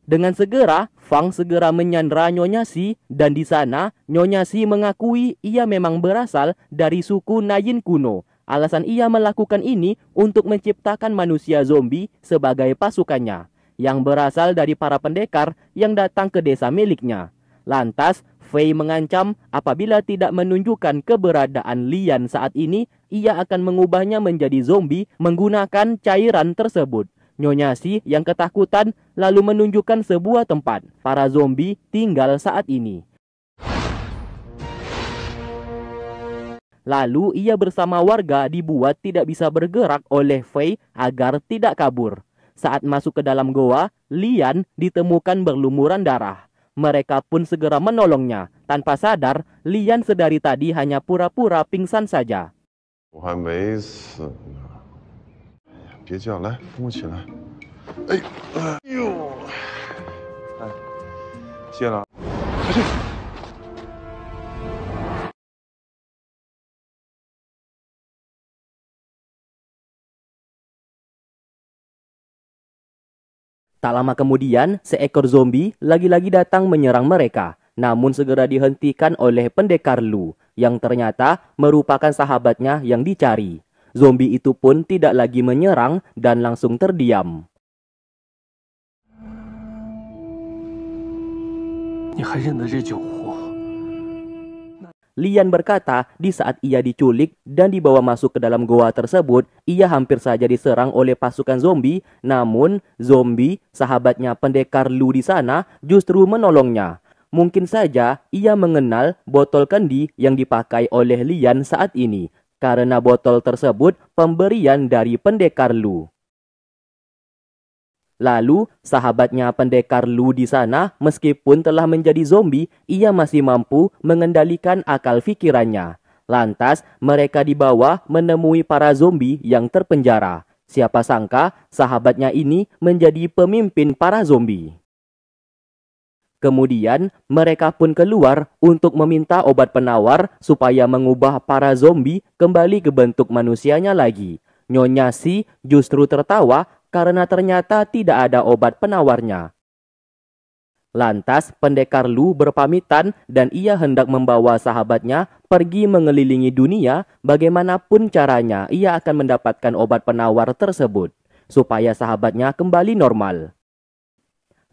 Dengan segera, Fang segera menyandra Nyonya Si dan di sana Nyonya Si mengakui ia memang berasal dari suku Nayin kuno. Alasan ia melakukan ini untuk menciptakan manusia zombie sebagai pasukannya yang berasal dari para pendekar yang datang ke desa miliknya. Lantas, Fei mengancam apabila tidak menunjukkan keberadaan Lian saat ini, ia akan mengubahnya menjadi zombie menggunakan cairan tersebut. Nyonya Si yang ketakutan lalu menunjukkan sebuah tempat para zombie tinggal saat ini. Lalu ia bersama warga dibuat tidak bisa bergerak oleh Fei agar tidak kabur. Saat masuk ke dalam goa, Lian ditemukan berlumuran darah. Mereka pun segera menolongnya. Tanpa sadar, Lian sedari tadi hanya pura-pura pingsan saja. 我还没死呢。哎呀，别叫，来扶我起来。哎呦，哎，谢了。快去。 Tak lama kemudian, seekor zombie lagi-lagi datang menyerang mereka. Namun segera dihentikan oleh pendekar Lu, yang ternyata merupakan sahabatnya yang dicari. Zombie itu pun tidak lagi menyerang dan langsung terdiam. Lian berkata di saat ia diculik dan dibawa masuk ke dalam goa tersebut, ia hampir saja diserang oleh pasukan zombie, namun zombie, sahabatnya pendekar Lu di sana, justru menolongnya. Mungkin saja ia mengenal botol kendi yang dipakai oleh Lian saat ini, karena botol tersebut pemberian dari pendekar Lu. Lalu, sahabatnya pendekar Lu di sana, meskipun telah menjadi zombie, ia masih mampu mengendalikan akal pikirannya. Lantas, mereka dibawa menemui para zombie yang terpenjara. Siapa sangka, sahabatnya ini menjadi pemimpin para zombie. Kemudian, mereka pun keluar untuk meminta obat penawar supaya mengubah para zombie kembali ke bentuk manusianya lagi. Nyonya Si justru tertawa karena ternyata tidak ada obat penawarnya. Lantas, pendekar Lu berpamitan dan ia hendak membawa sahabatnya pergi mengelilingi dunia. Bagaimanapun caranya, ia akan mendapatkan obat penawar tersebut supaya sahabatnya kembali normal.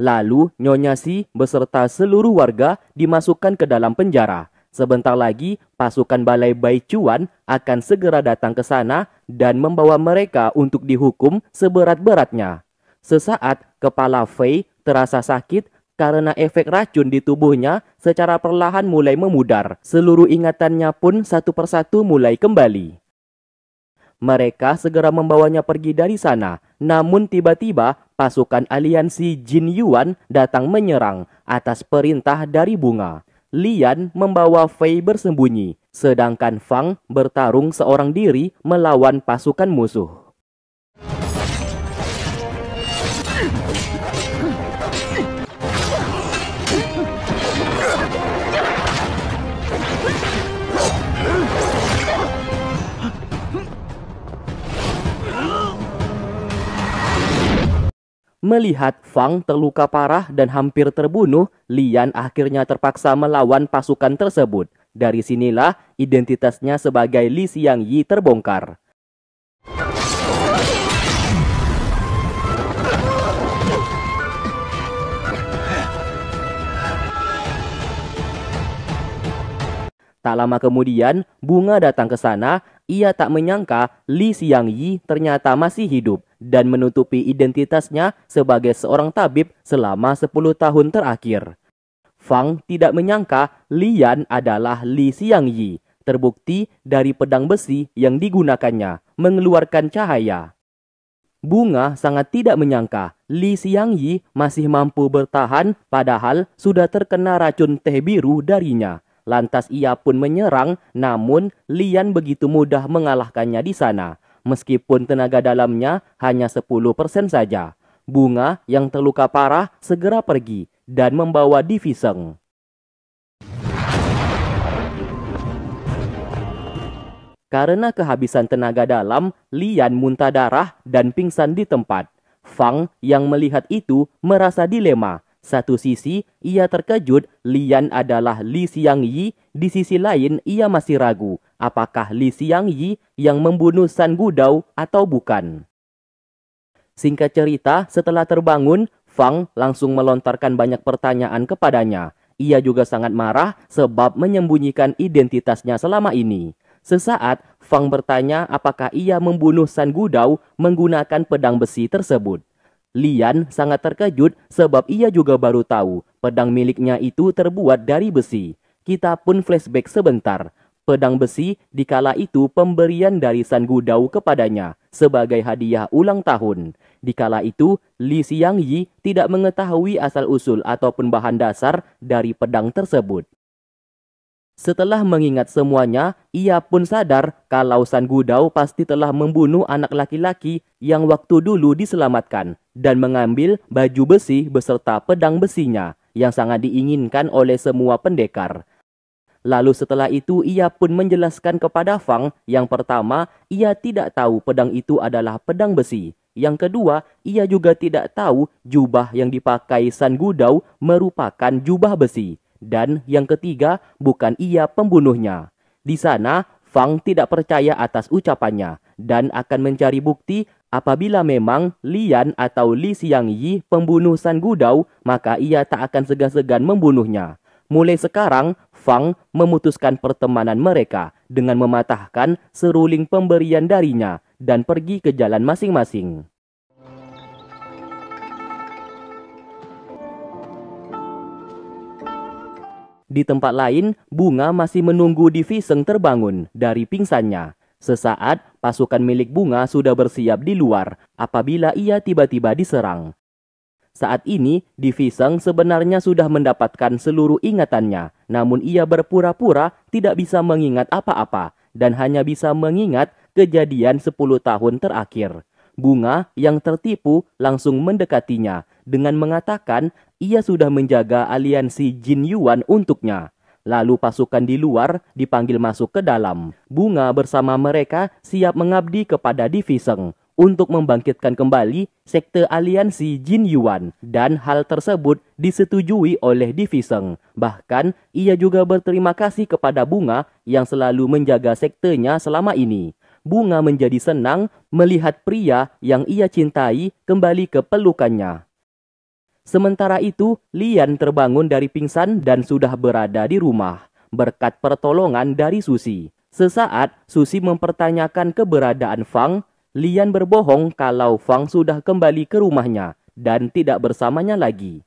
Lalu, Nyonya Si beserta seluruh warga dimasukkan ke dalam penjara. Sebentar lagi, pasukan Balai Baicuan akan segera datang ke sana dan membawa mereka untuk dihukum seberat-beratnya. Sesaat, kepala Fei terasa sakit karena efek racun di tubuhnya secara perlahan mulai memudar. Seluruh ingatannya pun satu persatu mulai kembali. Mereka segera membawanya pergi dari sana. Namun tiba-tiba, pasukan aliansi Jin Yuan datang menyerang atas perintah dari Bunga. Lian membawa Fei bersembunyi, sedangkan Fang bertarung seorang diri melawan pasukan musuh. Melihat Fang terluka parah dan hampir terbunuh, Lian akhirnya terpaksa melawan pasukan tersebut. Dari sinilah identitasnya sebagai Li Xiangyi terbongkar. Tak lama kemudian, Bunga datang ke sana. Ia tak menyangka Li Xiangyi ternyata masih hidup dan menutupi identitasnya sebagai seorang tabib selama 10 tahun terakhir. Fang tidak menyangka Lian adalah Li Xiangyi. Terbukti dari pedang besi yang digunakannya mengeluarkan cahaya. Bunga sangat tidak menyangka Li Xiangyi masih mampu bertahan padahal sudah terkena racun teh biru darinya. Lantas ia pun menyerang, namun Lian begitu mudah mengalahkannya di sana. Meskipun tenaga dalamnya hanya 10% saja. Bunga yang terluka parah segera pergi dan membawa Diviseng. Karena kehabisan tenaga dalam, Lian muntah darah dan pingsan di tempat. Fang yang melihat itu merasa dilema. Satu sisi, ia terkejut Lian adalah Li Xiangyi. Di sisi lain, ia masih ragu apakah Li Xiangyi yang membunuh San Gudao atau bukan. Singkat cerita, setelah terbangun, Fang langsung melontarkan banyak pertanyaan kepadanya. Ia juga sangat marah sebab menyembunyikan identitasnya selama ini. Sesaat, Fang bertanya apakah ia membunuh San Gudao menggunakan pedang besi tersebut. Lian sangat terkejut sebab ia juga baru tahu pedang miliknya itu terbuat dari besi. Kita pun flashback sebentar. Pedang besi dikala itu pemberian dari San Gudao kepadanya sebagai hadiah ulang tahun. Dikala itu, Li Xiangyi tidak mengetahui asal-usul ataupun bahan dasar dari pedang tersebut. Setelah mengingat semuanya, ia pun sadar kalau San Gudao pasti telah membunuh anak laki-laki yang waktu dulu diselamatkan dan mengambil baju besi beserta pedang besinya yang sangat diinginkan oleh semua pendekar. Lalu setelah itu ia pun menjelaskan kepada Fang, yang pertama, ia tidak tahu pedang itu adalah pedang besi. Yang kedua, ia juga tidak tahu jubah yang dipakai San Gudao merupakan jubah besi. Dan yang ketiga, bukan ia pembunuhnya. Di sana, Fang tidak percaya atas ucapannya dan akan mencari bukti apabila memang Lian atau Li Xiangyi pembunuh San Gudao, maka ia tak akan segan-segan membunuhnya. Mulai sekarang, Fang memutuskan pertemanan mereka dengan mematahkan seruling pemberian darinya dan pergi ke jalan masing-masing. Di tempat lain, Bunga masih menunggu Di Fisheng terbangun dari pingsannya. Sesaat, pasukan milik Bunga sudah bersiap di luar apabila ia tiba-tiba diserang. Saat ini, Di Fisheng sebenarnya sudah mendapatkan seluruh ingatannya, namun ia berpura-pura tidak bisa mengingat apa-apa dan hanya bisa mengingat kejadian 10 tahun terakhir. Bunga yang tertipu langsung mendekatinya dengan mengatakan ia sudah menjaga aliansi Jin Yuan untuknya. Lalu pasukan di luar dipanggil masuk ke dalam. Bunga bersama mereka siap mengabdi kepada Di Fisheng untuk membangkitkan kembali sekte aliansi Jin Yuan, dan hal tersebut disetujui oleh Di Fisheng. Bahkan ia juga berterima kasih kepada Bunga yang selalu menjaga sektenya selama ini. Bunga menjadi senang melihat pria yang ia cintai kembali ke pelukannya. Sementara itu, Lian terbangun dari pingsan dan sudah berada di rumah berkat pertolongan dari Susi. Sesaat, Susi mempertanyakan keberadaan Fang. Lian berbohong kalau Fang sudah kembali ke rumahnya dan tidak bersamanya lagi.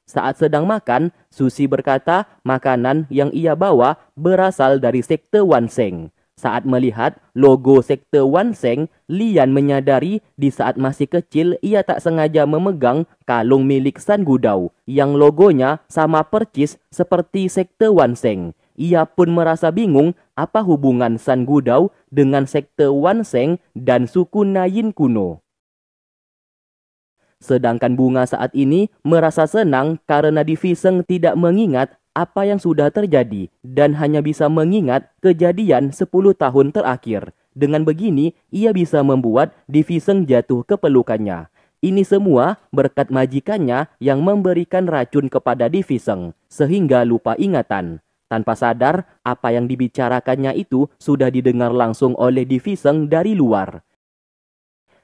Saat sedang makan, Susi berkata makanan yang ia bawa berasal dari sekte Wanseng. Saat melihat logo sekte Wanseng, Lian menyadari di saat masih kecil ia tak sengaja memegang kalung milik San Gudao yang logonya sama percis seperti sekte Wanseng. Ia pun merasa bingung apa hubungan San Gudao dengan sekte Wanseng dan suku Nayin kuno. Sedangkan Bunga saat ini merasa senang karena Di Fisheng tidak mengingat apa yang sudah terjadi dan hanya bisa mengingat kejadian 10 tahun terakhir. Dengan begini, ia bisa membuat Di Fisheng jatuh ke pelukannya. Ini semua berkat majikannya yang memberikan racun kepada Di Fisheng sehingga lupa ingatan. Tanpa sadar, apa yang dibicarakannya itu sudah didengar langsung oleh Di Fisheng dari luar.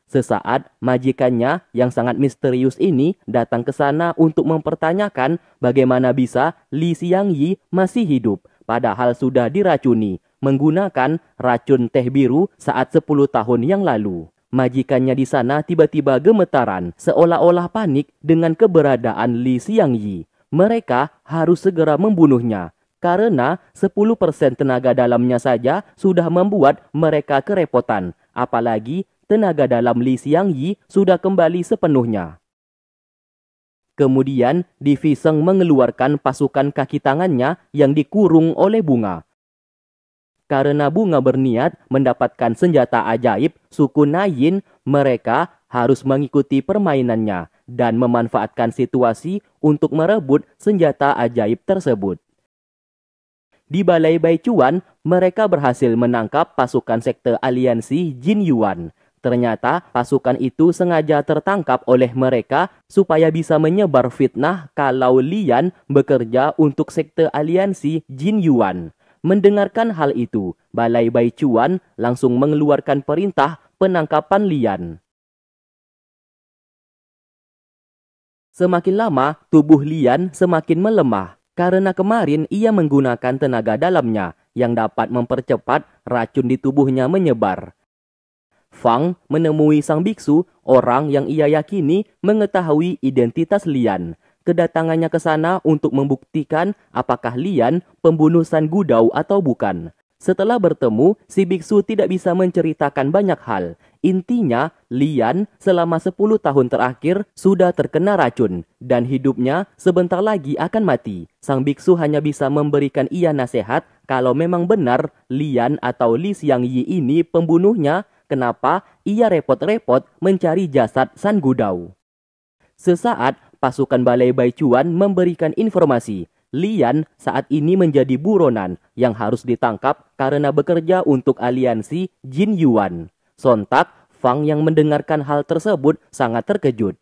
Sesaat, majikannya yang sangat misterius ini datang ke sana untuk mempertanyakan bagaimana bisa Li Xiangyi masih hidup, padahal sudah diracuni menggunakan racun teh biru saat 10 tahun yang lalu. Majikannya di sana tiba-tiba gemetaran, seolah-olah panik dengan keberadaan Li Xiangyi. Mereka harus segera membunuhnya, karena 10% tenaga dalamnya saja sudah membuat mereka kerepotan, apalagi tenaga dalam Li Xiangyi sudah kembali sepenuhnya. Kemudian, Di Fisheng mengeluarkan pasukan kaki tangannya yang dikurung oleh Bunga. Karena Bunga berniat mendapatkan senjata ajaib suku Nayin, mereka harus mengikuti permainannya dan memanfaatkan situasi untuk merebut senjata ajaib tersebut. Di Balai Baicuan, mereka berhasil menangkap pasukan sekte aliansi Jin Yuan. Ternyata pasukan itu sengaja tertangkap oleh mereka supaya bisa menyebar fitnah kalau Lian bekerja untuk sekte aliansi Jin Yuan. Mendengarkan hal itu, Balai Baichuan langsung mengeluarkan perintah penangkapan Lian. Semakin lama, tubuh Lian semakin melemah karena kemarin ia menggunakan tenaga dalamnya yang dapat mempercepat racun di tubuhnya menyebar. Fang menemui sang biksu, orang yang ia yakini mengetahui identitas Lian. Kedatangannya ke sana untuk membuktikan apakah Lian pembunuh San Gudao atau bukan. Setelah bertemu, si biksu tidak bisa menceritakan banyak hal. Intinya, Lian selama 10 tahun terakhir sudah terkena racun dan hidupnya sebentar lagi akan mati. Sang biksu hanya bisa memberikan ia nasihat kalau memang benar Lian atau Li Xiangyi ini pembunuhnya, kenapa ia repot-repot mencari jasad San Gudao. Sesaat, pasukan Balai Baichuan memberikan informasi. Lian saat ini menjadi buronan yang harus ditangkap karena bekerja untuk aliansi Jin Yuan. Sontak, Fang yang mendengarkan hal tersebut sangat terkejut.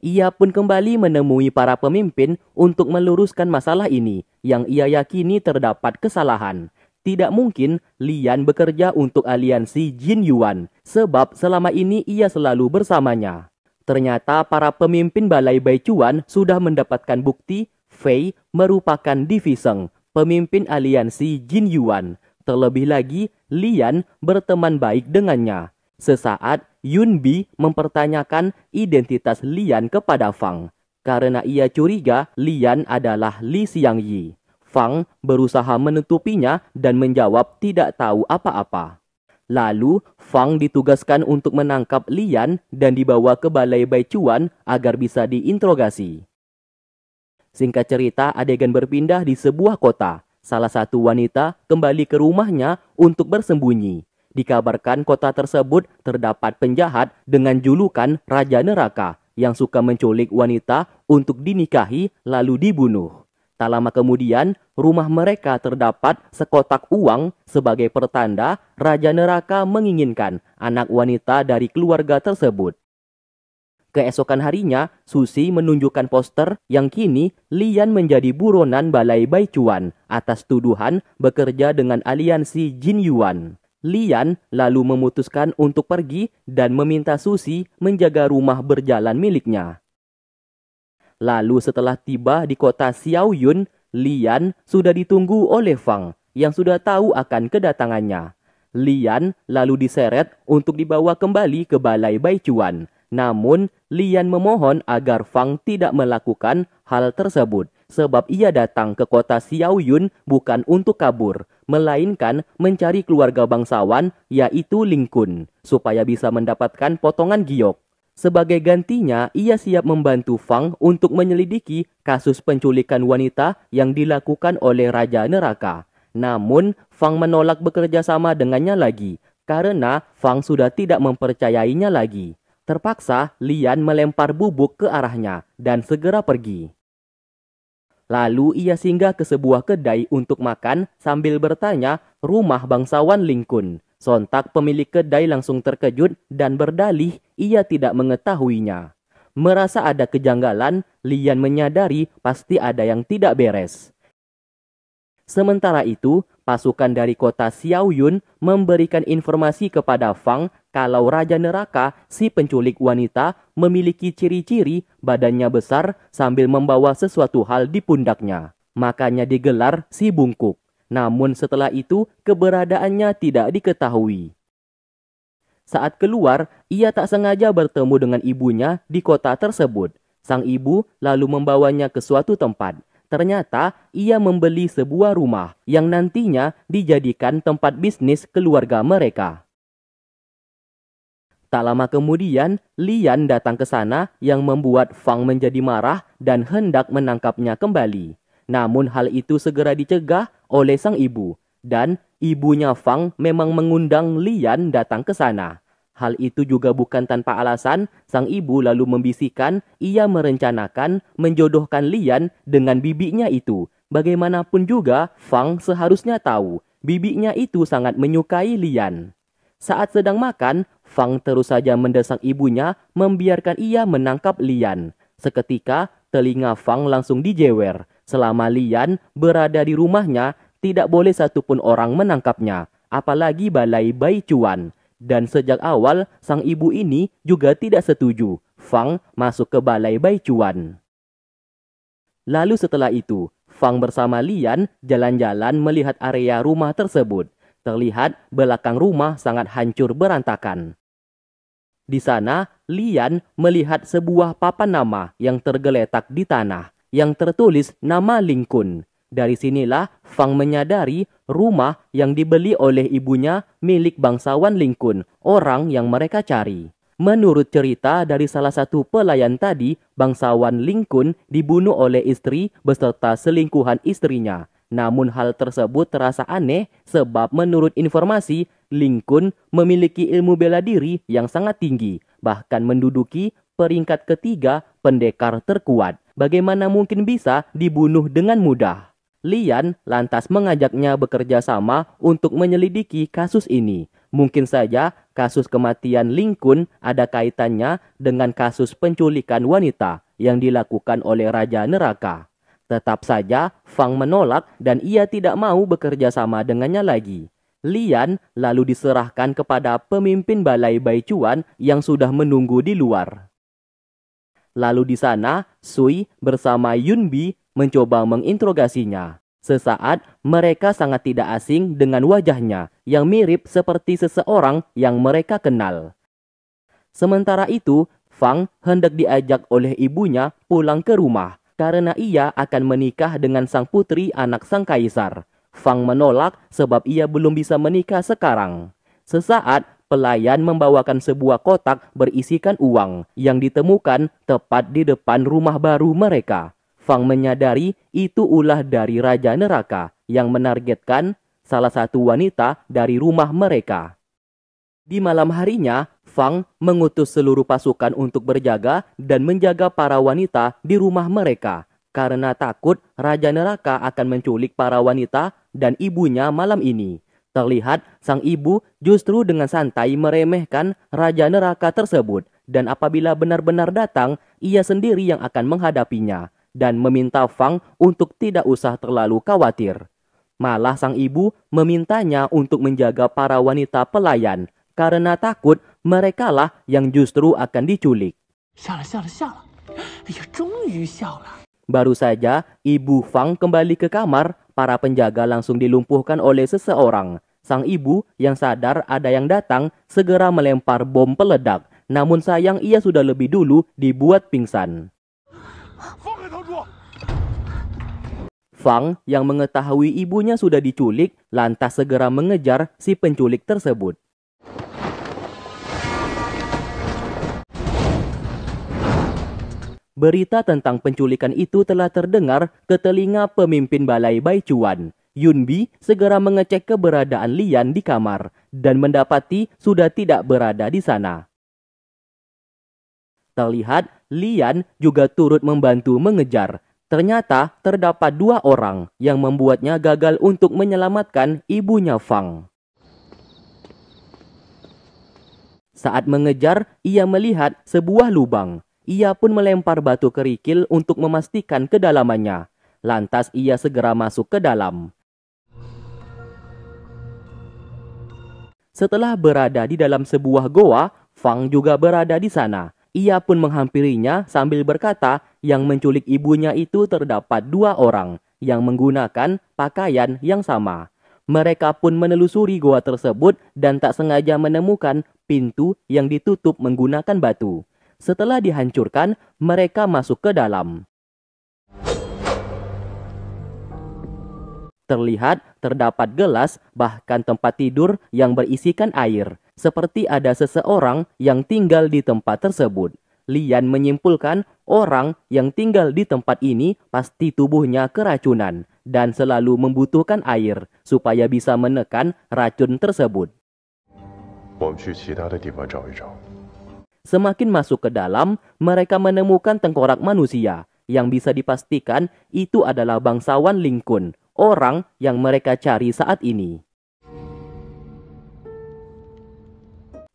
Ia pun kembali menemui para pemimpin untuk meluruskan masalah ini yang ia yakini terdapat kesalahan. Tidak mungkin Lian bekerja untuk aliansi Jin Yuan sebab selama ini ia selalu bersamanya. Ternyata para pemimpin Balai Baichuan sudah mendapatkan bukti Fei merupakan Diviseng, pemimpin aliansi Jin Yuan. Terlebih lagi, Lian berteman baik dengannya. Sesaat, Yun Bi mempertanyakan identitas Lian kepada Fang. Karena ia curiga Lian adalah Li Xiangyi. Fang berusaha menutupinya dan menjawab tidak tahu apa-apa. Lalu, Fang ditugaskan untuk menangkap Lian dan dibawa ke Balai Baichuan agar bisa diinterogasi. Singkat cerita, adegan berpindah di sebuah kota. Salah satu wanita kembali ke rumahnya untuk bersembunyi. Dikabarkan kota tersebut terdapat penjahat dengan julukan Raja Neraka yang suka menculik wanita untuk dinikahi lalu dibunuh. Tak lama kemudian, rumah mereka terdapat sekotak uang sebagai pertanda Raja Neraka menginginkan anak wanita dari keluarga tersebut. Keesokan harinya, Susi menunjukkan poster yang kini Lian menjadi buronan Balai Baichuan atas tuduhan bekerja dengan aliansi Jin Yuan. Lian lalu memutuskan untuk pergi dan meminta Susi menjaga rumah berjalan miliknya. Lalu setelah tiba di kota Xiaoyun, Lian sudah ditunggu oleh Fang yang sudah tahu akan kedatangannya. Lian lalu diseret untuk dibawa kembali ke Balai Baichuan. Namun, Lian memohon agar Fang tidak melakukan hal tersebut sebab ia datang ke kota Xiaoyun bukan untuk kabur, melainkan mencari keluarga bangsawan yaitu Ling Kun supaya bisa mendapatkan potongan giok. Sebagai gantinya, ia siap membantu Fang untuk menyelidiki kasus penculikan wanita yang dilakukan oleh Raja Neraka. Namun, Fang menolak bekerja sama dengannya lagi karena Fang sudah tidak mempercayainya lagi. Terpaksa, Lian melempar bubuk ke arahnya dan segera pergi. Lalu ia singgah ke sebuah kedai untuk makan sambil bertanya rumah bangsawan Ling Kun. Sontak pemilik kedai langsung terkejut dan berdalih ia tidak mengetahuinya. Merasa ada kejanggalan, Lian menyadari pasti ada yang tidak beres. Sementara itu, pasukan dari kota Xiaoyun memberikan informasi kepada Fang kalau Raja Neraka, si penculik wanita, memiliki ciri-ciri badannya besar sambil membawa sesuatu hal di pundaknya. Makanya digelar si bungkuk. Namun setelah itu, keberadaannya tidak diketahui. Saat keluar, ia tak sengaja bertemu dengan ibunya di kota tersebut. Sang ibu lalu membawanya ke suatu tempat. Ternyata ia membeli sebuah rumah yang nantinya dijadikan tempat bisnis keluarga mereka. Tak lama kemudian, Lian datang ke sana yang membuat Fang menjadi marah dan hendak menangkapnya kembali. Namun hal itu segera dicegah oleh sang ibu. Dan ibunya Fang memang mengundang Lian datang ke sana. Hal itu juga bukan tanpa alasan, sang ibu lalu membisikkan ia merencanakan menjodohkan Lian dengan bibinya itu. Bagaimanapun juga, Fang seharusnya tahu bibinya itu sangat menyukai Lian. Saat sedang makan, Fang terus saja mendesak ibunya membiarkan ia menangkap Lian. Seketika, telinga Fang langsung dijewer. Selama Lian berada di rumahnya, tidak boleh satupun orang menangkapnya, apalagi balai Bai Chuan. Dan sejak awal, sang ibu ini juga tidak setuju Fang masuk ke balai Bai Chuan. Lalu setelah itu, Fang bersama Lian jalan-jalan melihat area rumah tersebut. Terlihat belakang rumah sangat hancur berantakan. Di sana, Lian melihat sebuah papan nama yang tergeletak di tanah, yang tertulis nama Lingkun. Dari sinilah Fang menyadari rumah yang dibeli oleh ibunya milik bangsawan Lingkun, orang yang mereka cari. Menurut cerita dari salah satu pelayan tadi, bangsawan Lingkun dibunuh oleh istri beserta selingkuhan istrinya. Namun hal tersebut terasa aneh sebab menurut informasi, Lingkun memiliki ilmu bela diri yang sangat tinggi, bahkan menduduki peringkat ketiga pendekar terkuat. Bagaimana mungkin bisa dibunuh dengan mudah? Lian lantas mengajaknya bekerja sama untuk menyelidiki kasus ini. Mungkin saja kasus kematian Lingkun ada kaitannya dengan kasus penculikan wanita yang dilakukan oleh Raja Neraka. Tetap saja, Fang menolak dan ia tidak mau bekerja sama dengannya lagi. Lian lalu diserahkan kepada pemimpin balai Bai Chuan yang sudah menunggu di luar. Lalu di sana, Sui bersama Yunbi mencoba menginterogasinya. Sesaat, mereka sangat tidak asing dengan wajahnya yang mirip seperti seseorang yang mereka kenal. Sementara itu, Fang hendak diajak oleh ibunya pulang ke rumah karena ia akan menikah dengan sang putri anak sang kaisar. Fang menolak sebab ia belum bisa menikah sekarang. Sesaat, pelayan membawakan sebuah kotak berisikan uang yang ditemukan tepat di depan rumah baru mereka. Fang menyadari itu ulah dari Raja Neraka yang menargetkan salah satu wanita dari rumah mereka. Di malam harinya, Fang mengutus seluruh pasukan untuk berjaga dan menjaga para wanita di rumah mereka. Karena takut Raja Neraka akan menculik para wanita dan ibunya malam ini. Terlihat sang ibu justru dengan santai meremehkan Raja Neraka tersebut. Dan apabila benar-benar datang, ia sendiri yang akan menghadapinya. Dan meminta Fang untuk tidak usah terlalu khawatir. Malah sang ibu memintanya untuk menjaga para wanita pelayan. Karena takut merekalah yang justru akan diculik. Baru saja ibu Fang kembali ke kamar, para penjaga langsung dilumpuhkan oleh seseorang. Sang ibu yang sadar ada yang datang segera melempar bom peledak. Namun sayang ia sudah lebih dulu dibuat pingsan. Fang yang mengetahui ibunya sudah diculik lantas segera mengejar si penculik tersebut. Berita tentang penculikan itu telah terdengar ke telinga pemimpin balai Bai Chuan. Yunbi segera mengecek keberadaan Lian di kamar dan mendapati sudah tidak berada di sana. Terlihat Lian juga turut membantu mengejar. Ternyata terdapat 2 orang yang membuatnya gagal untuk menyelamatkan ibunya Fang. Saat mengejar, ia melihat sebuah lubang. Ia pun melempar batu kerikil untuk memastikan kedalamannya. Lantas ia segera masuk ke dalam. Setelah berada di dalam sebuah goa, Fang juga berada di sana. Ia pun menghampirinya sambil berkata yang menculik ibunya itu terdapat 2 orang yang menggunakan pakaian yang sama. Mereka pun menelusuri goa tersebut dan tak sengaja menemukan pintu yang ditutup menggunakan batu. Setelah dihancurkan, mereka masuk ke dalam. Terlihat terdapat gelas bahkan tempat tidur yang berisikan air. Seperti ada seseorang yang tinggal di tempat tersebut. Lian menyimpulkan orang yang tinggal di tempat ini pasti tubuhnya keracunan dan selalu membutuhkan air supaya bisa menekan racun tersebut. Semakin masuk ke dalam, mereka menemukan tengkorak manusia yang bisa dipastikan itu adalah bangsawan Lingkun, orang yang mereka cari saat ini.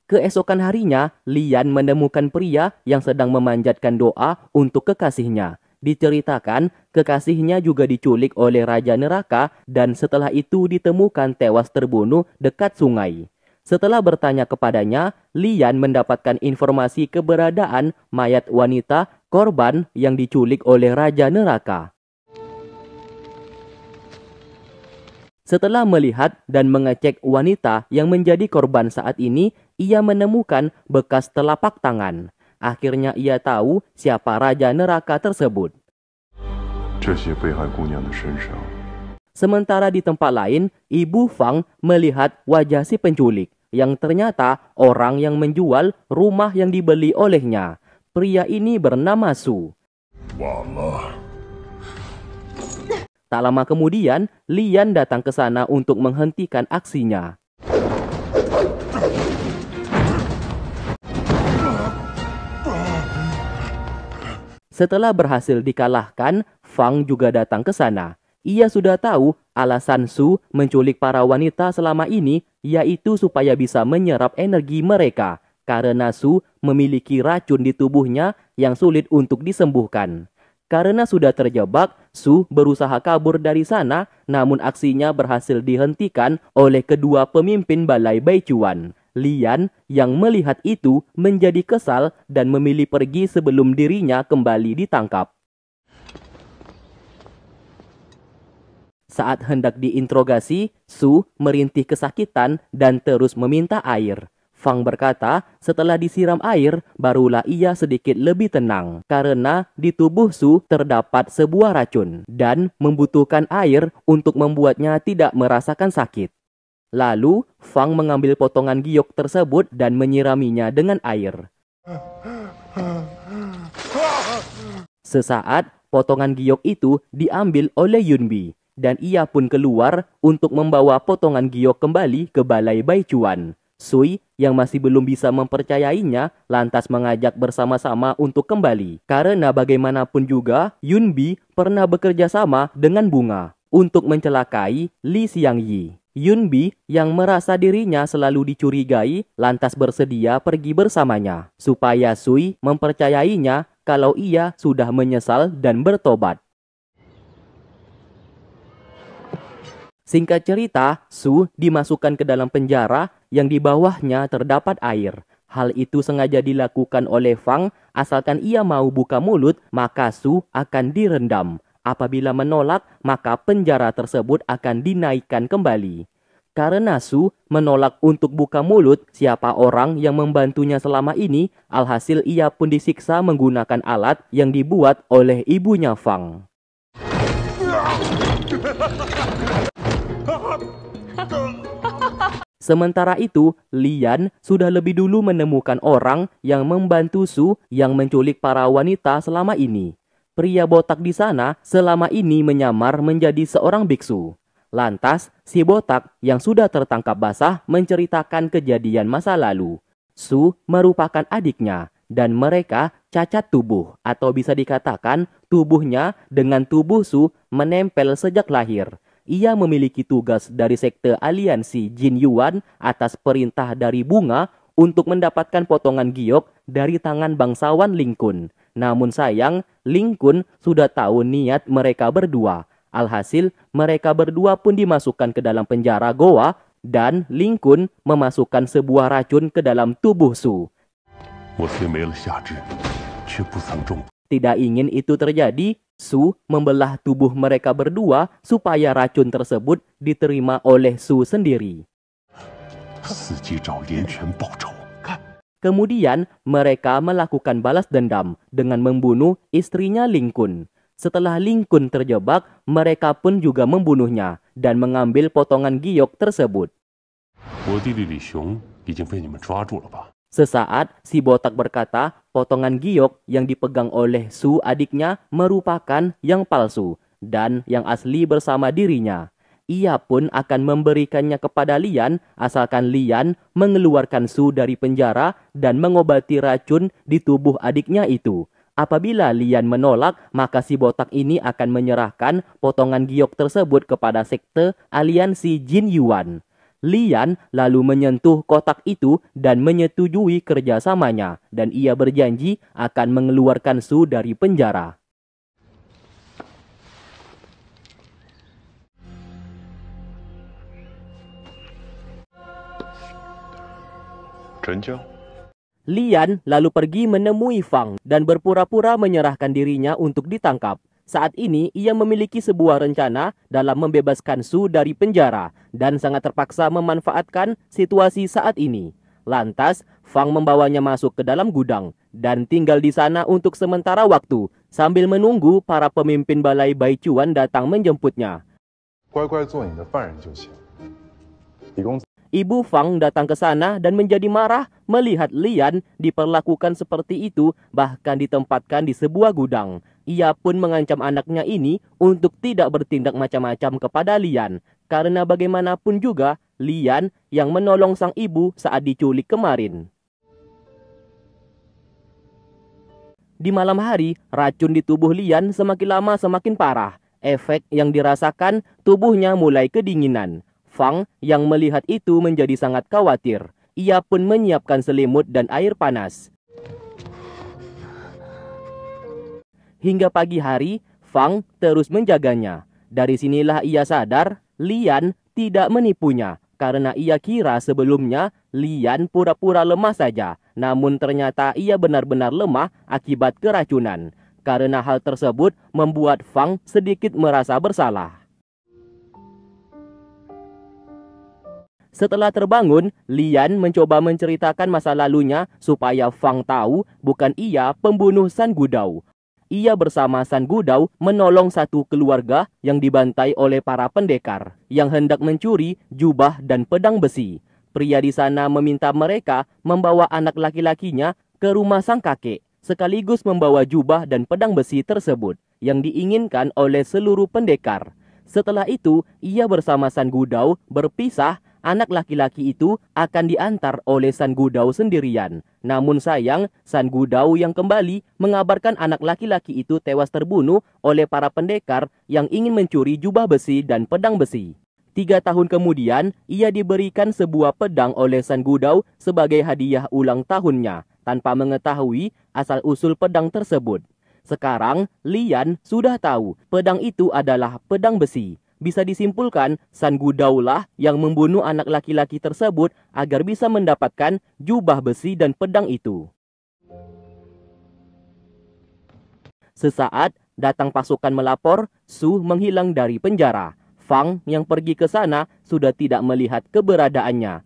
Keesokan harinya, Lian menemukan pria yang sedang memanjatkan doa untuk kekasihnya. Diceritakan, kekasihnya juga diculik oleh Raja Neraka dan setelah itu ditemukan tewas terbunuh dekat sungai. Setelah bertanya kepadanya, Lian mendapatkan informasi keberadaan mayat wanita korban yang diculik oleh Raja Neraka. Setelah melihat dan mengecek wanita yang menjadi korban saat ini, ia menemukan bekas telapak tangan. Akhirnya ia tahu siapa Raja Neraka tersebut. Sementara di tempat lain, Ibu Fang melihat wajah si penculik yang ternyata orang yang menjual rumah yang dibeli olehnya. Pria ini bernama Su. Tak lama kemudian, Lian datang ke sana untuk menghentikan aksinya. Setelah berhasil dikalahkan, Fang juga datang ke sana. Ia sudah tahu alasan Su menculik para wanita selama ini, yaitu supaya bisa menyerap energi mereka. Karena Su memiliki racun di tubuhnya yang sulit untuk disembuhkan. Karena sudah terjebak, Su berusaha kabur dari sana, namun aksinya berhasil dihentikan oleh kedua pemimpin Balai Baichuan. Lian yang melihat itu menjadi kesal dan memilih pergi sebelum dirinya kembali ditangkap. Saat hendak diinterogasi, Su merintih kesakitan dan terus meminta air. Fang berkata, setelah disiram air, barulah ia sedikit lebih tenang. Karena di tubuh Su terdapat sebuah racun dan membutuhkan air untuk membuatnya tidak merasakan sakit. Lalu, Fang mengambil potongan giok tersebut dan menyiraminya dengan air. Sesaat, potongan giok itu diambil oleh Yunbi, dan ia pun keluar untuk membawa potongan giok kembali ke Balai Baichuan. Sui yang masih belum bisa mempercayainya lantas mengajak bersama-sama untuk kembali. Karena bagaimanapun juga, Yunbi pernah bekerja sama dengan Bunga untuk mencelakai Li Xiangyi. Yunbi yang merasa dirinya selalu dicurigai lantas bersedia pergi bersamanya supaya Sui mempercayainya kalau ia sudah menyesal dan bertobat. Singkat cerita, Su dimasukkan ke dalam penjara yang di bawahnya terdapat air. Hal itu sengaja dilakukan oleh Fang, asalkan ia mau buka mulut, maka Su akan direndam. Apabila menolak, maka penjara tersebut akan dinaikkan kembali. Karena Su menolak untuk buka mulut siapa orang yang membantunya selama ini, alhasil ia pun disiksa menggunakan alat yang dibuat oleh ibunya Fang. Sementara itu, Lian sudah lebih dulu menemukan orang yang membantu Su yang menculik para wanita selama ini. Pria botak di sana selama ini menyamar menjadi seorang biksu. Lantas, si botak yang sudah tertangkap basah menceritakan kejadian masa lalu. Su merupakan adiknya dan mereka cacat tubuh atau bisa dikatakan tubuhnya dengan tubuh Su menempel sejak lahir. Ia memiliki tugas dari sekte aliansi Jin Yuan atas perintah dari Bunga untuk mendapatkan potongan giok dari tangan bangsawan Ling Kun. Namun sayang, Ling Kun sudah tahu niat mereka berdua. Alhasil, mereka berdua pun dimasukkan ke dalam penjara goa dan Ling Kun memasukkan sebuah racun ke dalam tubuh Su. Tidak ingin itu terjadi, Su membelah tubuh mereka berdua supaya racun tersebut diterima oleh Su sendiri. Kemudian mereka melakukan balas dendam dengan membunuh istrinya Ling Kun. Setelah Ling Kun terjebak, mereka pun juga membunuhnya dan mengambil potongan giok tersebut. Sesaat, si botak berkata, potongan giok yang dipegang oleh Su adiknya merupakan yang palsu dan yang asli bersama dirinya. Ia pun akan memberikannya kepada Lian asalkan Lian mengeluarkan Su dari penjara dan mengobati racun di tubuh adiknya itu. Apabila Lian menolak, maka si botak ini akan menyerahkan potongan giok tersebut kepada sekte aliansi Jin Yuan. Lian lalu menyentuh kotak itu dan menyetujui kerjasamanya, dan ia berjanji akan mengeluarkan Su dari penjara. 成交。 Lian lalu pergi menemui Fang dan berpura-pura menyerahkan dirinya untuk ditangkap. Saat ini ia memiliki sebuah rencana dalam membebaskan Su dari penjara dan sangat terpaksa memanfaatkan situasi saat ini. Lantas, Fang membawanya masuk ke dalam gudang dan tinggal di sana untuk sementara waktu sambil menunggu para pemimpin balai Baichuan datang menjemputnya. 乖乖做你的犯人就行。李公子， Ibu Fang datang ke sana dan menjadi marah melihat Lian diperlakukan seperti itu, bahkan ditempatkan di sebuah gudang. Ia pun mengancam anaknya ini untuk tidak bertindak macam-macam kepada Lian, karena bagaimanapun juga Lian yang menolong sang ibu saat diculik kemarin. Di malam hari, racun di tubuh Lian semakin lama semakin parah. Efek yang dirasakan, tubuhnya mulai kedinginan. Fang yang melihat itu menjadi sangat khawatir. Ia pun menyiapkan selimut dan air panas. Hingga pagi hari, Fang terus menjaganya. Dari sinilah ia sadar Lian tidak menipunya, karena ia kira sebelumnya Lian pura-pura lemah saja. Namun ternyata ia benar-benar lemah akibat keracunan. Karena hal tersebut membuat Fang sedikit merasa bersalah. Setelah terbangun, Lian mencoba menceritakan masa lalunya supaya Fang tahu bukan ia pembunuh San Gudao. Ia bersama San Gudao menolong satu keluarga yang dibantai oleh para pendekar yang hendak mencuri jubah dan pedang besi. Pria di sana meminta mereka membawa anak laki-lakinya ke rumah sang kakek, sekaligus membawa jubah dan pedang besi tersebut yang diinginkan oleh seluruh pendekar. Setelah itu, ia bersama San Gudao berpisah. Anak laki-laki itu akan diantar oleh San Gudao sendirian. Namun sayang, San Gudao yang kembali mengabarkan anak laki-laki itu tewas terbunuh oleh para pendekar yang ingin mencuri jubah besi dan pedang besi. 3 tahun kemudian, ia diberikan sebuah pedang oleh San Gudao sebagai hadiah ulang tahunnya, tanpa mengetahui asal-usul pedang tersebut. Sekarang, Lian sudah tahu pedang itu adalah pedang besi. Bisa disimpulkan, San Gudao lah yang membunuh anak laki-laki tersebut agar bisa mendapatkan jubah besi dan pedang itu. Sesaat datang pasukan melapor Su menghilang dari penjara. Fang yang pergi ke sana sudah tidak melihat keberadaannya.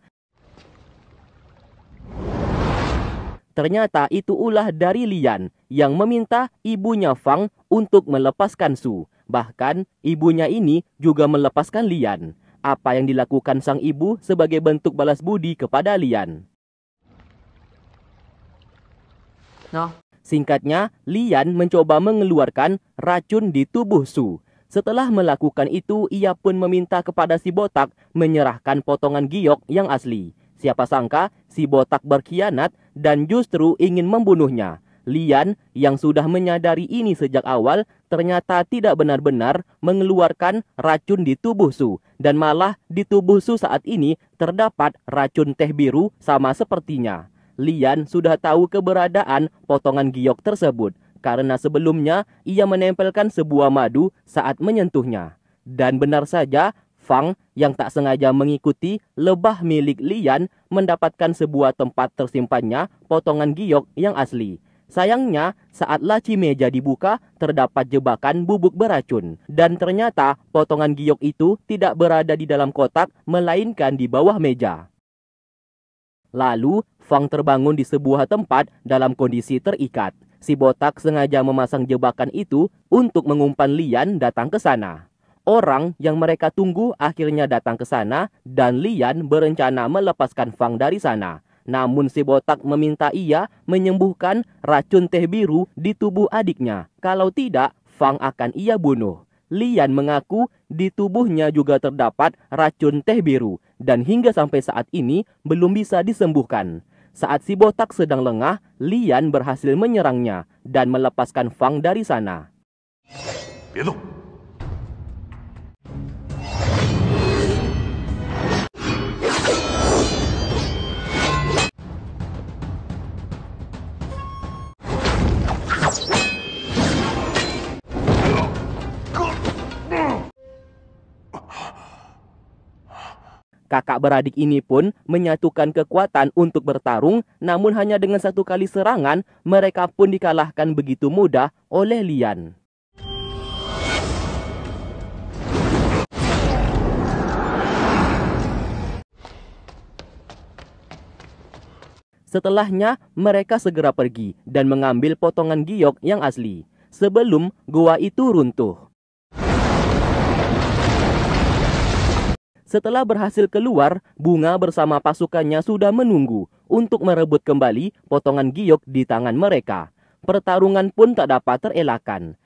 Ternyata itu ulah dari Lian yang meminta ibunya Fang untuk melepaskan Su. Bahkan, ibunya ini juga melepaskan Lian. Apa yang dilakukan sang ibu sebagai bentuk balas budi kepada Lian? Singkatnya, Lian mencoba mengeluarkan racun di tubuh Su. Setelah melakukan itu, ia pun meminta kepada si botak menyerahkan potongan giok yang asli. Siapa sangka, si botak berkhianat dan justru ingin membunuhnya. Lian yang sudah menyadari ini sejak awal ternyata tidak benar-benar mengeluarkan racun di tubuh Su, dan malah di tubuh Su saat ini terdapat racun teh biru sama sepertinya. Lian sudah tahu keberadaan potongan giok tersebut karena sebelumnya ia menempelkan sebuah madu saat menyentuhnya. Dan benar saja, Fang yang tak sengaja mengikuti lebah milik Lian mendapatkan sebuah tempat tersimpannya potongan giok yang asli. Sayangnya, saat laci meja dibuka, terdapat jebakan bubuk beracun. Dan ternyata, potongan giok itu tidak berada di dalam kotak, melainkan di bawah meja. Lalu, Fang terbangun di sebuah tempat dalam kondisi terikat. Si botak sengaja memasang jebakan itu untuk mengumpan Lian datang ke sana. Orang yang mereka tunggu akhirnya datang ke sana, dan Lian berencana melepaskan Fang dari sana. Namun si botak meminta ia menyembuhkan racun teh biru di tubuh adiknya. Kalau tidak, Fang akan ia bunuh. Lian mengaku di tubuhnya juga terdapat racun teh biru dan hingga sampai saat ini belum bisa disembuhkan. Saat si botak sedang lengah, Lian berhasil menyerangnya dan melepaskan Fang dari sana. 别动！ 「Kakak beradik ini pun menyatukan kekuatan untuk bertarung, namun hanya dengan satu kali serangan, mereka pun dikalahkan begitu mudah oleh Lian. Setelahnya, mereka segera pergi dan mengambil potongan giok yang asli, sebelum gua itu runtuh. Setelah berhasil keluar, Bunga bersama pasukannya sudah menunggu untuk merebut kembali potongan giok di tangan mereka. Pertarungan pun tak dapat terelakkan.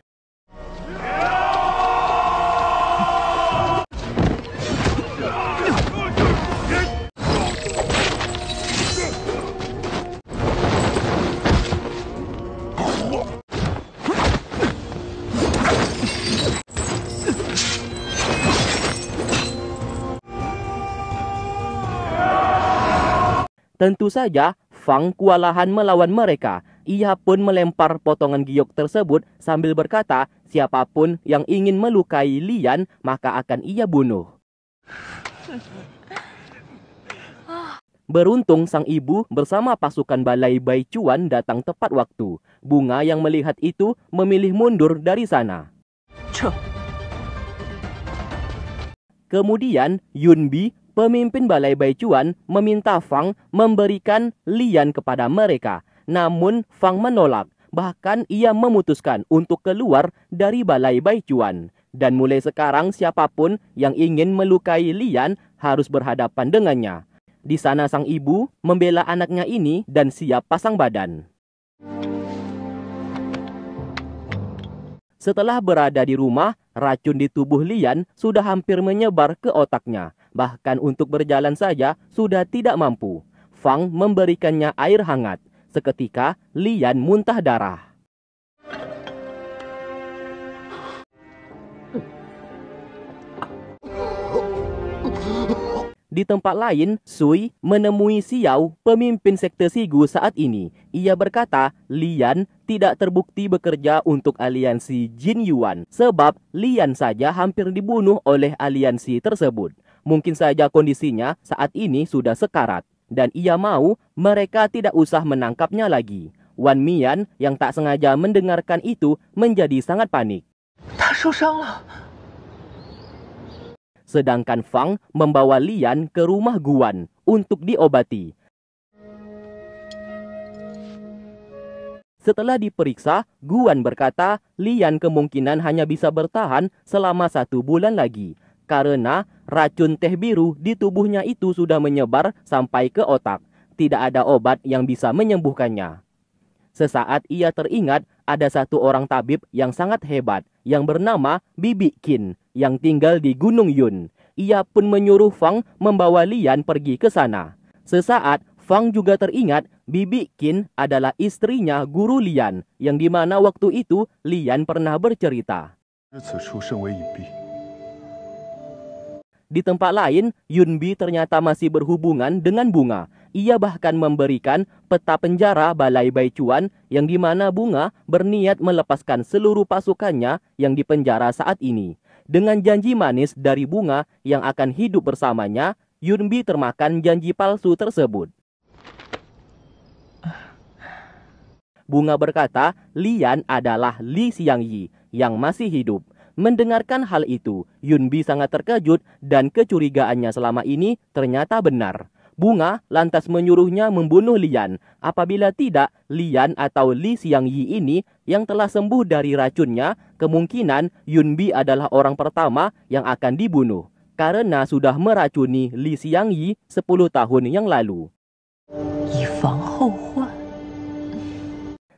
Tentu saja, Fang kewalahan melawan mereka. Ia pun melempar potongan giok tersebut sambil berkata, siapapun yang ingin melukai Lian, maka akan ia bunuh. Beruntung sang ibu bersama pasukan Balai Baichuan datang tepat waktu. Bunga yang melihat itu memilih mundur dari sana. Kemudian Yunbi, pemimpin Balai Baichuan, meminta Fang memberikan Lian kepada mereka. Namun Fang menolak. Bahkan ia memutuskan untuk keluar dari Balai Baichuan. Dan mulai sekarang siapapun yang ingin melukai Lian harus berhadapan dengannya. Di sana sang ibu membela anaknya ini dan siap pasang badan. Setelah berada di rumah, racun di tubuh Lian sudah hampir menyebar ke otaknya. Bahkan untuk berjalan saja sudah tidak mampu. Fang memberikannya air hangat. Seketika, Lian muntah darah. Di tempat lain, Sui menemui Xiao, pemimpin sekte Sigu saat ini. Ia berkata, Lian tidak terbukti bekerja untuk aliansi Jin Yuan, sebab Lian saja hampir dibunuh oleh aliansi tersebut. Mungkin saja kondisinya saat ini sudah sekarat, dan ia mau mereka tidak usah menangkapnya lagi. Wan Mian yang tak sengaja mendengarkan itu menjadi sangat panik. Sedangkan Fang membawa Lian ke rumah Guan untuk diobati. Setelah diperiksa, Guan berkata Lian kemungkinan hanya bisa bertahan selama 1 bulan lagi. Karena racun teh biru di tubuhnya itu sudah menyebar sampai ke otak. Tidak ada obat yang bisa menyembuhkannya. Sesaat ia teringat ada satu orang tabib yang sangat hebat yang bernama Bibi Qin yang tinggal di Gunung Yun. Ia pun menyuruh Fang membawa Lian pergi ke sana. Sesaat, Fang juga teringat Bibi Qin adalah istrinya guru Lian, yang dimana waktu itu Lian pernah bercerita. Di tempat lain, Yunbi ternyata masih berhubungan dengan Bunga. Ia bahkan memberikan peta penjara Balai Baichuan yang dimana Bunga berniat melepaskan seluruh pasukannya yang dipenjara saat ini. Dengan janji manis dari Bunga yang akan hidup bersamanya, Yunbi termakan janji palsu tersebut. Bunga berkata, Lian adalah Li Xiangyi yang masih hidup. Mendengarkan hal itu, Yunbi sangat terkejut dan kecurigaannya selama ini ternyata benar. Bunga lantas menyuruhnya membunuh Lian. Apabila tidak, Lian atau Li Xiangyi ini yang telah sembuh dari racunnya, kemungkinan Yunbi adalah orang pertama yang akan dibunuh. Karena sudah meracuni Li Xiangyi 10 tahun yang lalu.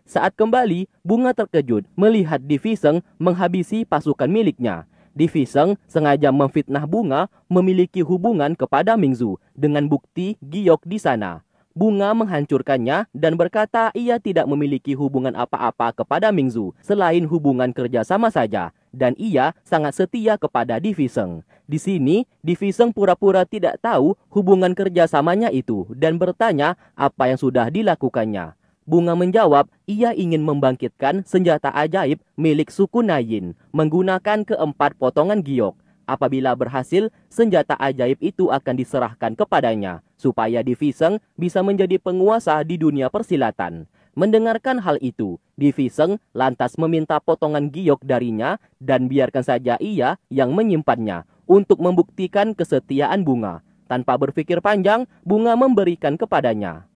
Saat kembali, Bunga terkejut melihat Di Fisheng menghabisi pasukan miliknya. Di Fisheng sengaja memfitnah Bunga memiliki hubungan kepada Mingzu dengan bukti giok di sana. Bunga menghancurkannya dan berkata ia tidak memiliki hubungan apa-apa kepada Mingzu selain hubungan kerjasama saja, dan ia sangat setia kepada Di Fisheng. Di sini, Di Fisheng pura-pura tidak tahu hubungan kerjasamanya itu dan bertanya apa yang sudah dilakukannya. Bunga menjawab, ia ingin membangkitkan senjata ajaib milik suku Nayin menggunakan 4 potongan giok. Apabila berhasil, senjata ajaib itu akan diserahkan kepadanya, supaya Di Viseng bisa menjadi penguasa di dunia persilatan. Mendengarkan hal itu, Di Viseng lantas meminta potongan giok darinya dan biarkan saja ia yang menyimpannya untuk membuktikan kesetiaan Bunga. Tanpa berpikir panjang, Bunga memberikan kepadanya.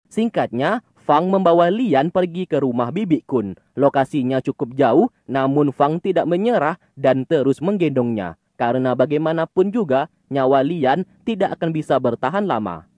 Singkatnya, Fang membawa Lian pergi ke rumah Bibi Kun. Lokasinya cukup jauh, namun Fang tidak menyerah dan terus menggendongnya. Karena bagaimanapun juga, nyawa Lian tidak akan bisa bertahan lama.